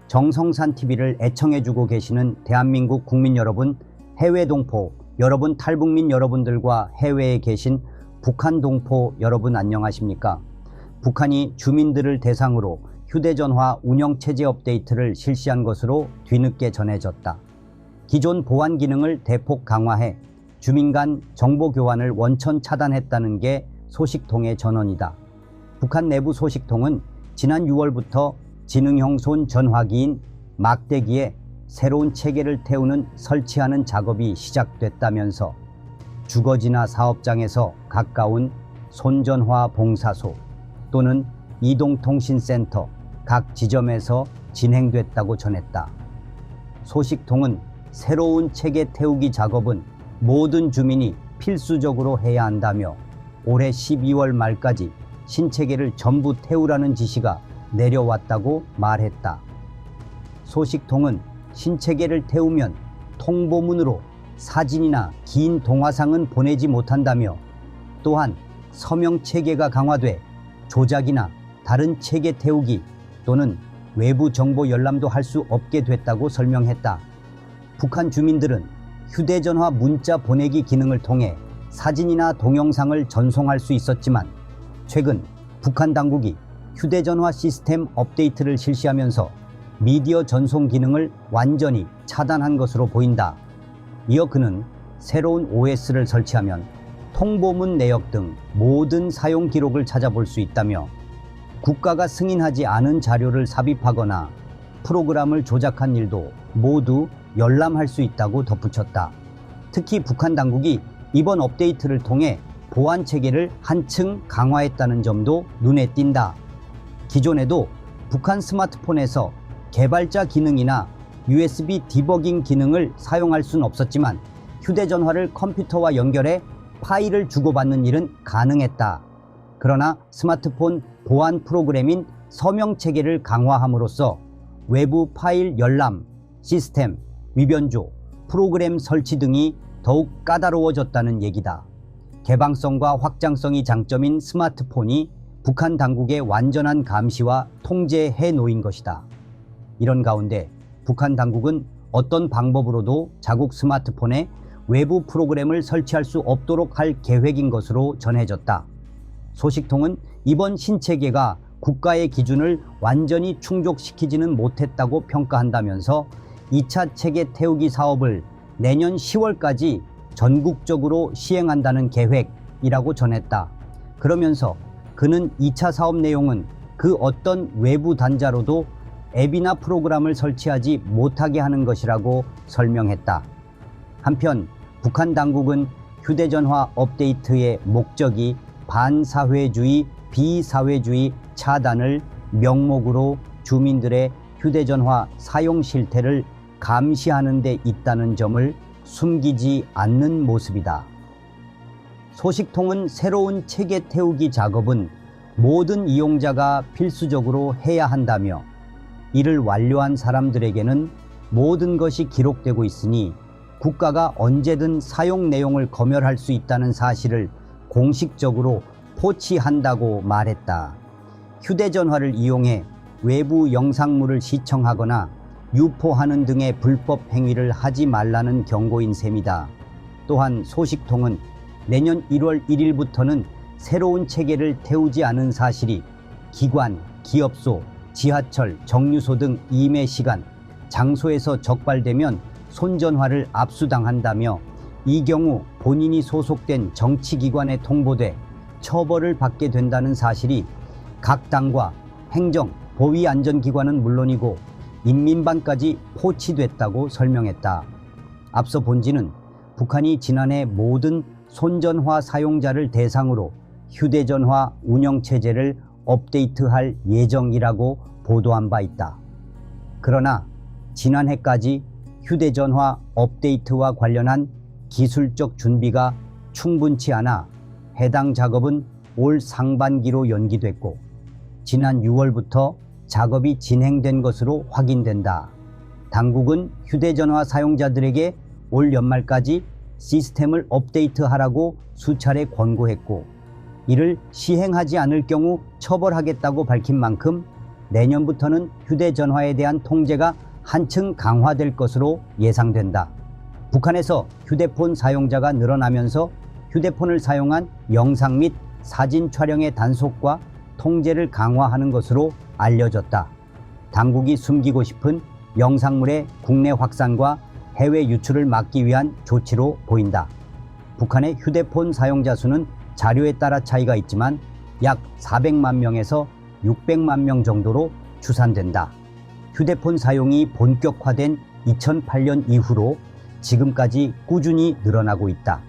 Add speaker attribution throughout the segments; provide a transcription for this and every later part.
Speaker 1: 정성산 TV를 애청해주고 계시는 대한민국 국민 여러분, 해외 동포 여러분, 탈북민 여러분들과 해외에 계신 북한 동포 여러분 안녕하십니까? 북한이 주민들을 대상으로 휴대전화 운영체제 업데이트를 실시한 것으로 뒤늦게 전해졌다. 기존 보안 기능을 대폭 강화해 주민 간 정보 교환을 원천 차단했다는 게 소식통의 전언이다. 북한 내부 소식통은 지난 6월부터 지능형 손 전화기인 막대기에 새로운 체계를 태우는 설치하는 작업이 시작됐다면서 주거지나 사업장에서 가까운 손전화 봉사소 또는 이동통신센터 각 지점에서 진행됐다고 전했다. 소식통은 새로운 체계 태우기 작업은 모든 주민이 필수적으로 해야 한다며 올해 12월 말까지 신체계를 전부 태우라는 지시가 내려왔다고 말했다. 소식통은 신체계를 태우면 통보문으로 사진이나 긴 동화상은 보내지 못한다며 또한 서명체계가 강화돼 조작이나 다른 체계 태우기 또는 외부 정보 열람도 할 수 없게 됐다고 설명했다. 북한 주민들은 휴대전화 문자 보내기 기능을 통해 사진이나 동영상을 전송할 수 있었지만 최근 북한 당국이 휴대전화 시스템 업데이트를 실시하면서 미디어 전송 기능을 완전히 차단한 것으로 보인다. 이어 그는 새로운 OS를 설치하면 통보문 내역 등 모든 사용 기록을 찾아볼 수 있다며 국가가 승인하지 않은 자료를 삽입하거나 프로그램을 조작한 일도 모두 열람할 수 있다고 덧붙였다. 특히 북한 당국이 이번 업데이트를 통해 보안 체계를 한층 강화했다는 점도 눈에 띈다. 기존에도 북한 스마트폰에서 개발자 기능이나 USB 디버깅 기능을 사용할 수는 없었지만 휴대전화를 컴퓨터와 연결해 파일을 주고받는 일은 가능했다. 그러나 스마트폰 보안 프로그램인 서명체계를 강화함으로써 외부 파일 열람, 시스템, 위변조, 프로그램 설치 등이 더욱 까다로워졌다는 얘기다. 개방성과 확장성이 장점인 스마트폰이 북한 당국의 완전한 감시와 통제해 놓인 것이다. 이런 가운데 북한 당국은 어떤 방법으로도 자국 스마트폰에 외부 프로그램을 설치할 수 없도록 할 계획인 것으로 전해졌다. 소식통은 이번 신체계가 국가의 기준을 완전히 충족시키지는 못했다고 평가한다면서 2차 체계 태우기 사업을 내년 10월까지 전국적으로 시행한다는 계획이라고 전했다. 그러면서 그는 2차 사업 내용은 그 어떤 외부 단자로도 앱이나 프로그램을 설치하지 못하게 하는 것이라고 설명했다. 한편 북한 당국은 휴대전화 업데이트의 목적이 반사회주의, 비사회주의 차단을 명목으로 주민들의 휴대전화 사용 실태를 감시하는 데 있다는 점을 숨기지 않는 모습이다. 소식통은 새로운 체계 태우기 작업은 모든 이용자가 필수적으로 해야 한다며 이를 완료한 사람들에게는 모든 것이 기록되고 있으니 국가가 언제든 사용 내용을 검열할 수 있다는 사실을 공식적으로 포치한다고 말했다. 휴대전화를 이용해 외부 영상물을 시청하거나 유포하는 등의 불법 행위를 하지 말라는 경고인 셈이다. 또한 소식통은 내년 1월 1일부터는 새로운 체계를 태우지 않은 사실이 기관, 기업소, 지하철, 정류소 등 임해 시간, 장소에서 적발되면 손전화를 압수당한다며 이 경우 본인이 소속된 정치기관에 통보돼 처벌을 받게 된다는 사실이 각 당과 행정, 보위안전기관은 물론이고 인민반까지 포치됐다고 설명했다. 앞서 본지는 북한이 지난해 모든 손전화 사용자를 대상으로 휴대전화 운영체제를 업데이트할 예정이라고 보도한 바 있다. 그러나 지난해까지 휴대전화 업데이트와 관련한 기술적 준비가 충분치 않아 해당 작업은 올 상반기로 연기됐고 지난 6월부터 작업이 진행된 것으로 확인된다. 당국은 휴대전화 사용자들에게 올 연말까지 시스템을 업데이트하라고 수차례 권고했고 이를 시행하지 않을 경우 처벌하겠다고 밝힌 만큼 내년부터는 휴대전화에 대한 통제가 한층 강화될 것으로 예상된다. 북한에서 휴대폰 사용자가 늘어나면서 휴대폰을 사용한 영상 및 사진 촬영의 단속과 통제를 강화하는 것으로 알려졌다. 당국이 숨기고 싶은 영상물의 국내 확산과 해외 유출을 막기 위한 조치로 보인다. 북한의 휴대폰 사용자 수는 자료에 따라 차이가 있지만 약 400만 명에서 600만 명 정도로 추산된다. 휴대폰 사용이 본격화된 2008년 이후로 지금까지 꾸준히 늘어나고 있다.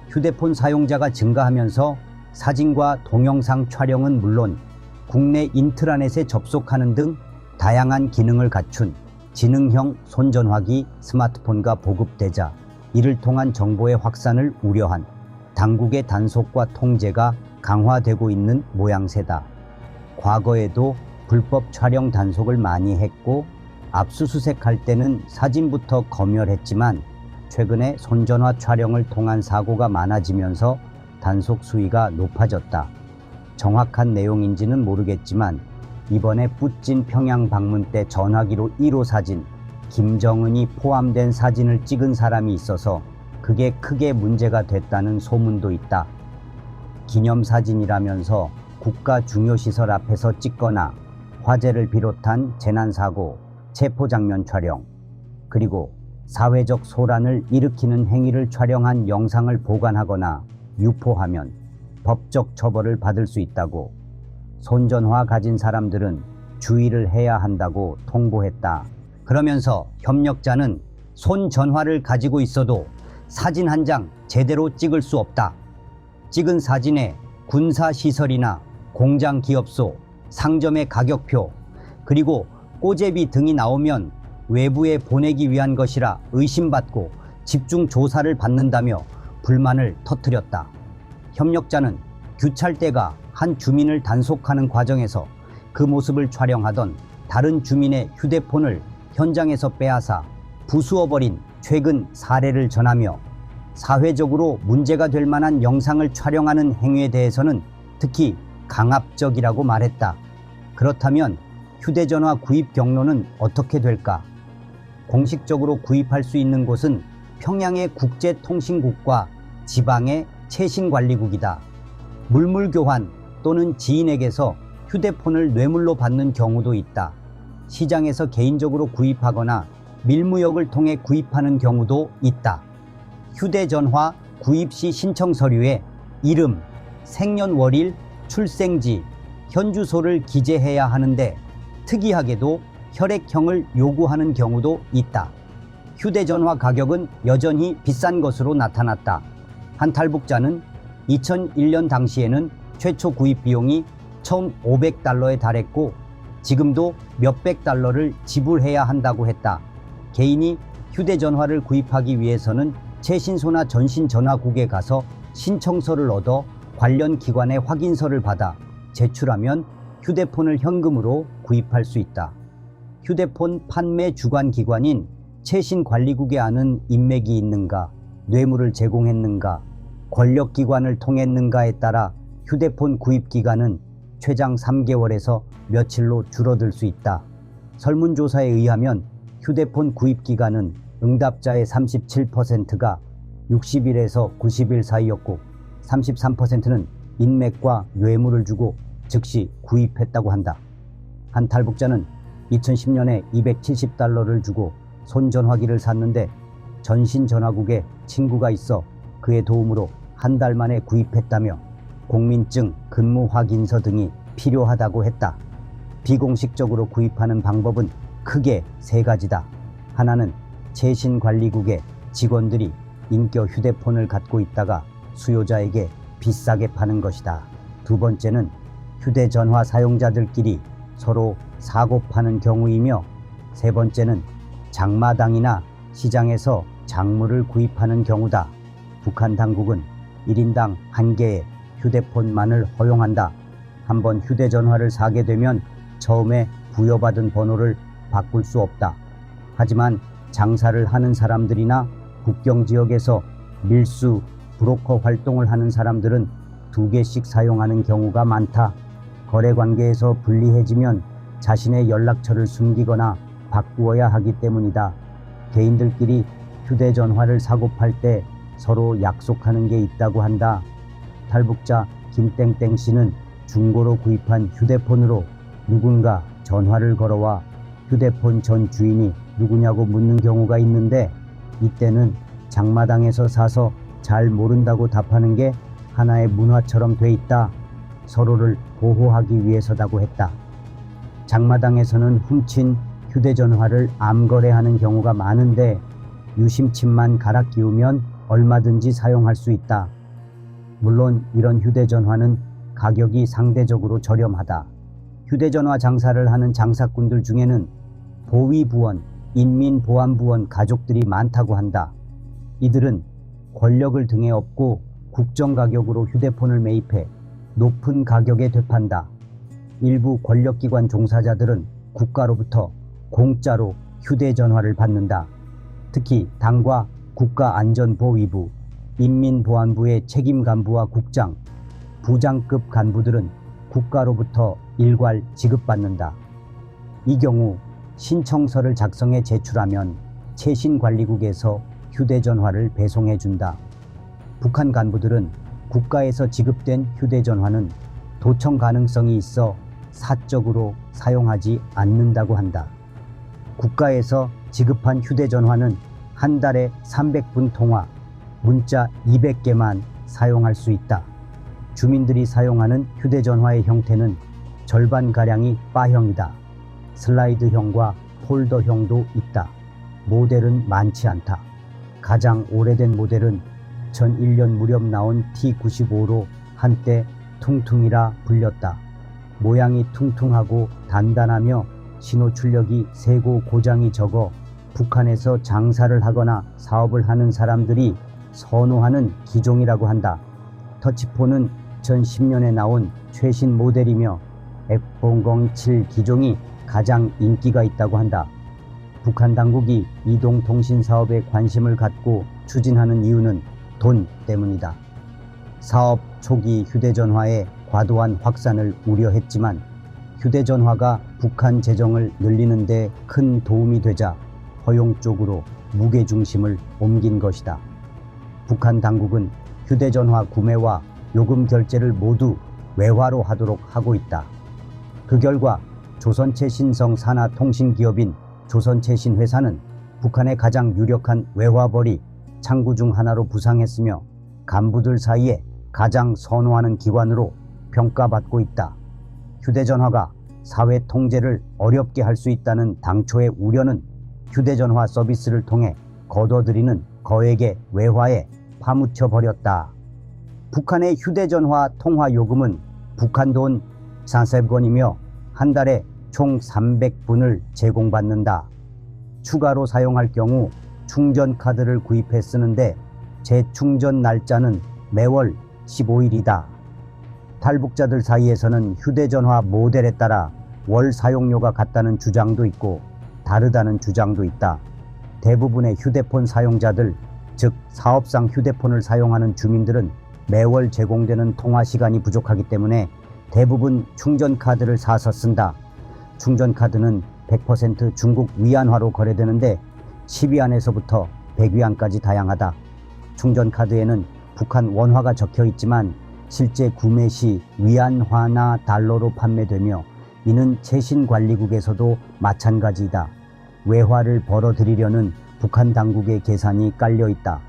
Speaker 1: 휴대폰 사용자가 증가하면서 사진과 동영상 촬영은 물론 국내 인트라넷에 접속하는 등 다양한 기능을 갖춘 지능형 손전화기 스마트폰과 보급되자 이를 통한 정보의 확산을 우려한 당국의 단속과 통제가 강화되고 있는 모양새다. 과거에도 불법 촬영 단속을 많이 했고 압수수색할 때는 사진부터 검열했지만 최근에 손전화 촬영을 통한 사고가 많아지면서 단속 수위가 높아졌다. 정확한 내용인지는 모르겠지만 이번에 뿌찐 평양 방문 때 전화기로 1호 사진, 김정은이 포함된 사진을 찍은 사람이 있어서 그게 크게 문제가 됐다는 소문도 있다. 기념사진이라면서 국가 중요시설 앞에서 찍거나 화재를 비롯한 재난사고, 체포장면 촬영, 그리고 사회적 소란을 일으키는 행위를 촬영한 영상을 보관하거나 유포하면 법적 처벌을 받을 수 있다고 손전화 가진 사람들은 주의를 해야 한다고 통보했다. 그러면서 협력자는 손전화를 가지고 있어도 사진 한 장 제대로 찍을 수 없다. 찍은 사진에 군사시설이나 공장 기업소, 상점의 가격표, 그리고 꼬제비 등이 나오면 외부에 보내기 위한 것이라 의심받고 집중 조사를 받는다며 불만을 터뜨렸다. 협력자는 규찰대가 한 주민을 단속하는 과정에서 그 모습을 촬영하던 다른 주민의 휴대폰을 현장에서 빼앗아 부수어버린 최근 사례를 전하며 사회적으로 문제가 될 만한 영상을 촬영하는 행위에 대해서는 특히 강압적이라고 말했다. 그렇다면 휴대전화 구입 경로는 어떻게 될까? 공식적으로 구입할 수 있는 곳은 평양의 국제통신국과 지방의 최신관리국이다. 물물 교환 또는 지인에게서 휴대폰을 뇌물로 받는 경우도 있다. 시장에서 개인적으로 구입하거나 밀무역을 통해 구입하는 경우도 있다. 휴대전화 구입 시 신청 서류에 이름, 생년월일, 출생지, 현주소를 기재해야 하는데 특이하게도 혈액형을 요구하는 경우도 있다. 휴대전화 가격은 여전히 비싼 것으로 나타났다. 한 탈북자는 2001년 당시에는 최초 구입 비용이 1,500달러에 달했고 지금도 몇백 달러를 지불해야 한다고 했다. 개인이 휴대전화를 구입하기 위해서는 최신소나 전신전화국에 가서 신청서를 얻어 관련 기관의 확인서를 받아 제출하면 휴대폰을 현금으로 구입할 수 있다. 휴대폰 판매 주관 기관인 최신관리국에 아는 인맥이 있는가, 뇌물을 제공했는가, 권력기관을 통했는가에 따라 휴대폰 구입 기간은 최장 3개월에서 며칠로 줄어들 수 있다. 설문조사에 의하면 휴대폰 구입 기간은 응답자의 37%가 60일에서 90일 사이였고 33%는 인맥과 뇌물을 주고 즉시 구입했다고 한다. 한 탈북자는 2010년에 270달러를 주고 손전화기를 샀는데 전신전화국에 친구가 있어 그의 도움으로 한 달 만에 구입했다며 공민증, 근무 확인서 등이 필요하다고 했다. 비공식적으로 구입하는 방법은 크게 세 가지다. 하나는 최신관리국의 직원들이 인격 휴대폰을 갖고 있다가 수요자에게 비싸게 파는 것이다. 두 번째는 휴대전화 사용자들끼리 서로 사고 파는 경우이며 세 번째는 장마당이나 시장에서 작물을 구입하는 경우다. 북한 당국은 1인당 1개의 휴대폰만을 허용한다. 한번 휴대전화를 사게 되면 처음에 부여받은 번호를 바꿀 수 없다. 하지만 장사를 하는 사람들이나 국경 지역에서 밀수, 브로커 활동을 하는 사람들은 2개씩 사용하는 경우가 많다. 거래 관계에서 불리해지면 자신의 연락처를 숨기거나 바꾸어야 하기 때문이다. 개인들끼리 휴대전화를 사고 팔 때 서로 약속하는 게 있다고 한다. 탈북자 김땡땡 씨는 중고로 구입한 휴대폰으로 누군가 전화를 걸어와 휴대폰 전 주인이 누구냐고 묻는 경우가 있는데, 이때는 장마당에서 사서 잘 모른다고 답하는 게 하나의 문화처럼 돼 있다. 서로를 보호하기 위해서다고 했다. 장마당에서는 훔친 휴대전화를 암거래하는 경우가 많은데 유심칩만 갈아 끼우면 얼마든지 사용할 수 있다. 물론 이런 휴대전화는 가격이 상대적으로 저렴하다. 휴대전화 장사를 하는 장사꾼들 중에는 보위부원, 인민보안부원 가족들이 많다고 한다. 이들은 권력을 등에 업고 국정가격으로 휴대폰을 매입해 높은 가격에 되판다. 일부 권력기관 종사자들은 국가로부터 공짜로 휴대전화를 받는다. 특히 당과 국가안전보위부, 인민보안부의 책임 간부와 국장, 부장급 간부들은 국가로부터 일괄 지급받는다. 이 경우 신청서를 작성해 제출하면 최신관리국에서 휴대전화를 배송해준다. 북한 간부들은 국가에서 지급된 휴대전화는 도청 가능성이 있어 사적으로 사용하지 않는다고 한다. 국가에서 지급한 휴대전화는 한 달에 300분 통화, 문자 200개만 사용할 수 있다. 주민들이 사용하는 휴대전화의 형태는 절반가량이 바형이다. 슬라이드형과 폴더형도 있다. 모델은 많지 않다. 가장 오래된 모델은 2001년 무렵 나온 T95로 한때 퉁퉁이라 불렸다. 모양이 퉁퉁하고 단단하며 신호 출력이 세고 고장이 적어 북한에서 장사를 하거나 사업을 하는 사람들이 선호하는 기종이라고 한다. 터치폰은 2010년에 나온 최신 모델이며 F007 기종이 가장 인기가 있다고 한다. 북한 당국이 이동통신 사업에 관심을 갖고 추진하는 이유는 돈 때문이다. 사업 초기 휴대전화의 과도한 확산을 우려했지만 휴대전화가 북한 재정을 늘리는 데 큰 도움이 되자 허용 쪽으로 무게중심을 옮긴 것이다. 북한 당국은 휴대전화 구매와 요금 결제를 모두 외화로 하도록 하고 있다. 그 결과 조선체신성 산하통신기업인 조선체신회사는 북한의 가장 유력한 외화벌이 창구 중 하나로 부상했으며 간부들 사이에 가장 선호하는 기관으로 평가받고 있다. 휴대전화가 사회 통제를 어렵게 할 수 있다는 당초의 우려는 휴대전화 서비스를 통해 거둬들이는 거액의 외화에 파묻혀 버렸다. 북한의 휴대전화 통화 요금은 북한 돈 40권이며 한 달에 총 300분을 제공받는다. 추가로 사용할 경우 충전카드를 구입해 쓰는데 재충전 날짜는 매월 15일이다. 탈북자들 사이에서는 휴대전화 모델에 따라 월 사용료가 같다는 주장도 있고 다르다는 주장도 있다. 대부분의 휴대폰 사용자들, 즉 사업상 휴대폰을 사용하는 주민들은 매월 제공되는 통화 시간이 부족하기 때문에 대부분 충전카드를 사서 쓴다. 충전카드는 100% 중국 위안화로 거래되는데 10위안에서부터 100위안까지 다양하다. 충전카드에는 북한 원화가 적혀 있지만 실제 구매 시 위안화나 달러로 판매되며 이는 최신관리국에서도 마찬가지이다. 외화를 벌어들이려는 북한 당국의 계산이 깔려 있다.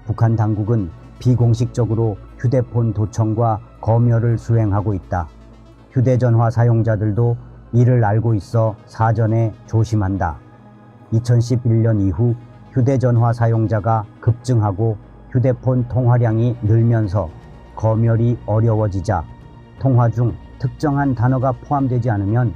Speaker 1: 북한 당국은 비공식적으로 휴대폰 도청과 검열을 수행하고 있다. 휴대전화 사용자들도 이를 알고 있어 사전에 조심한다. 2011년 이후 휴대전화 사용자가 급증하고 휴대폰 통화량이 늘면서 검열이 어려워지자 통화 중 특정한 단어가 포함되지 않으면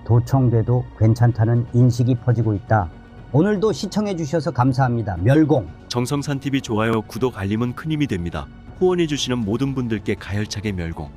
Speaker 1: 도청돼도 괜찮다는 인식이 퍼지고 있다. 오늘도 시청해 주셔서 감사합니다. 멸공.
Speaker 2: 정성산TV 좋아요, 구독, 알림은 큰 힘이 됩니다. 후원해 주시는 모든 분들께 가열차게 멸공.